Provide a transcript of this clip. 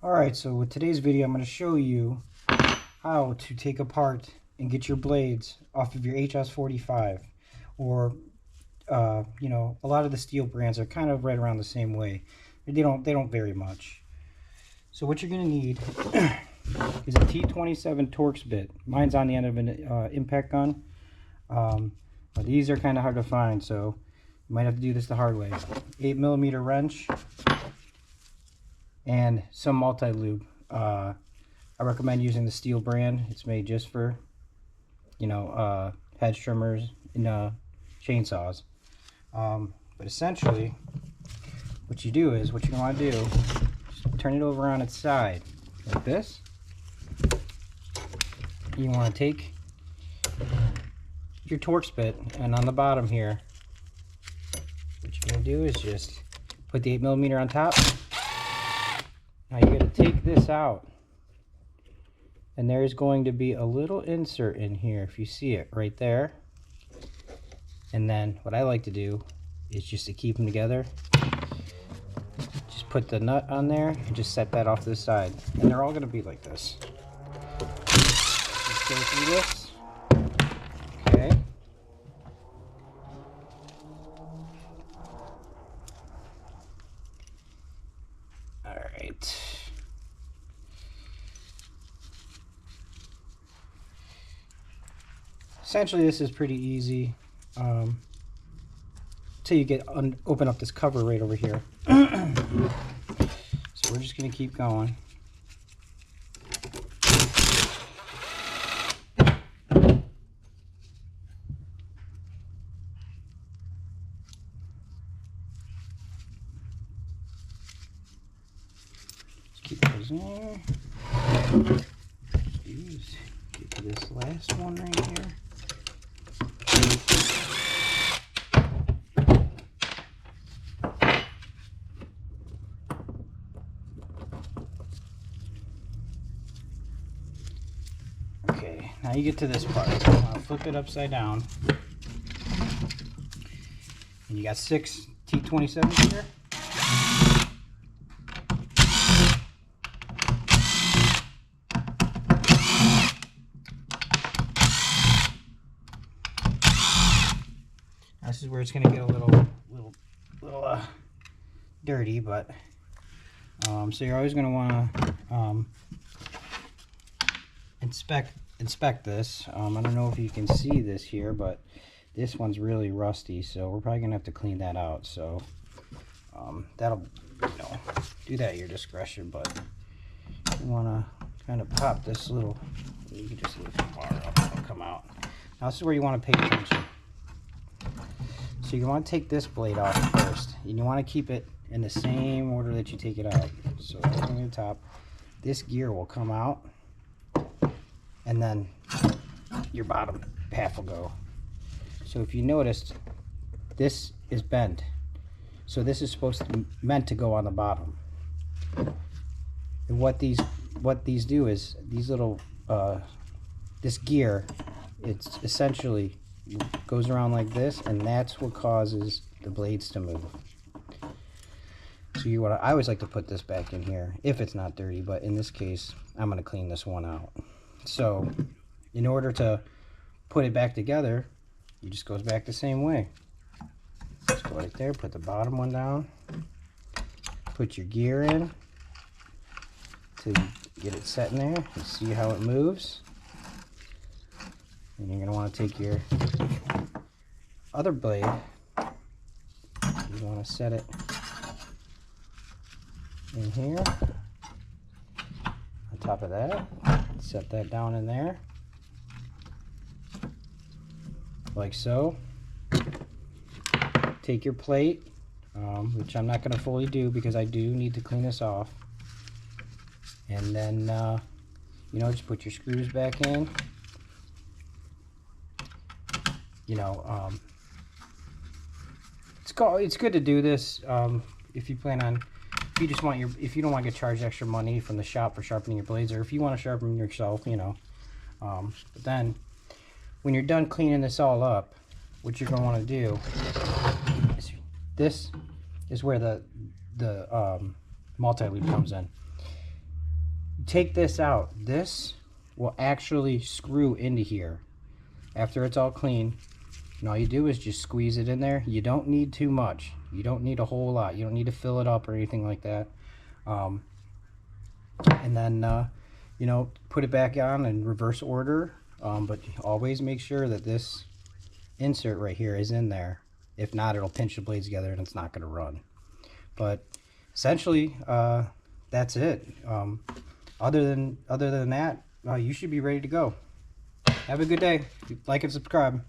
Alright, so with today's video I'm going to show you how to take apart and get your blades off of your HS45, or you know, a lot of the stihl brands are kind of right around the same way. They don't vary much. So what you're going to need is a T27 Torx bit. Mine's on the end of an impact gun. But these are kind of hard to find, so you might have to do this the hard way. 8mm wrench and some multi-lube. I recommend using the stihl brand. It's made just for, you know, hedge trimmers and chainsaws. But essentially, what you do is, what you want to do, just turn it over on its side, like this. You want to take your Torx bit, and on the bottom here, what you're going to do is just put the 8mm on top. Now you're going to take this out, and there's going to be a little insert in here, if you see it right there. And then what I like to do is, just to keep them together, just put the nut on there and just set that off to the side, and they're all going to be like this. Just go through this. Okay. Alright. Essentially, this is pretty easy until you get open up this cover right over here. So we're just going to keep going. Just keep those in there. Get to this last one right here. Okay, now you get to this part. I'll flip it upside down. And you got 6 T27s here. This is where it's going to get a little dirty, but so you're always going to want to inspect this. I don't know if you can see this here, but this one's really rusty, so we're probably gonna have to clean that out. So that'll, you know, do that at your discretion, but you want to kind of pop this little, you can just lift the bar up and it'll come out. Now this is where you want to pay attention. So you want to take this blade off first, and you want to keep it in the same order that you take it out. So on the top, this gear will come out, and then your bottom half will go. So if you noticed, this is bent, so this is meant to go on the bottom. And what these do is, these little this gear, it's essentially goes around like this, and that's what causes the blades to move. So I always like to put this back in here if it's not dirty, but in this case I'm going to clean this one out. So in order to put it back together, it just goes back the same way. Just go right there, put the bottom one down, put your gear in to get it set in there, and see how it moves. And you're going to want to take your other blade, you want to set it in here on top of that. Set that down in there, like so. Take your plate, which I'm not going to fully do because I do need to clean this off, and then you know, just put your screws back in. You know, it's good to do this if you plan on, if you don't want to get charged extra money from the shop for sharpening your blades, or if you want to sharpen yourself, you know. But then when you're done cleaning this all up, what you're going to want to do is, this is where the multi-lube comes in. take this out. This will actually screw into here after it's all clean. And all you do is just squeeze it in there. You don't need too much. You don't need a whole lot. You don't need to fill it up or anything like that. And then, you know, put it back on in reverse order. But always make sure that this insert right here is in there. If not, it'll pinch the blades together and it's not going to run. But essentially, that's it. Other than that, you should be ready to go. Have a good day. Like and subscribe.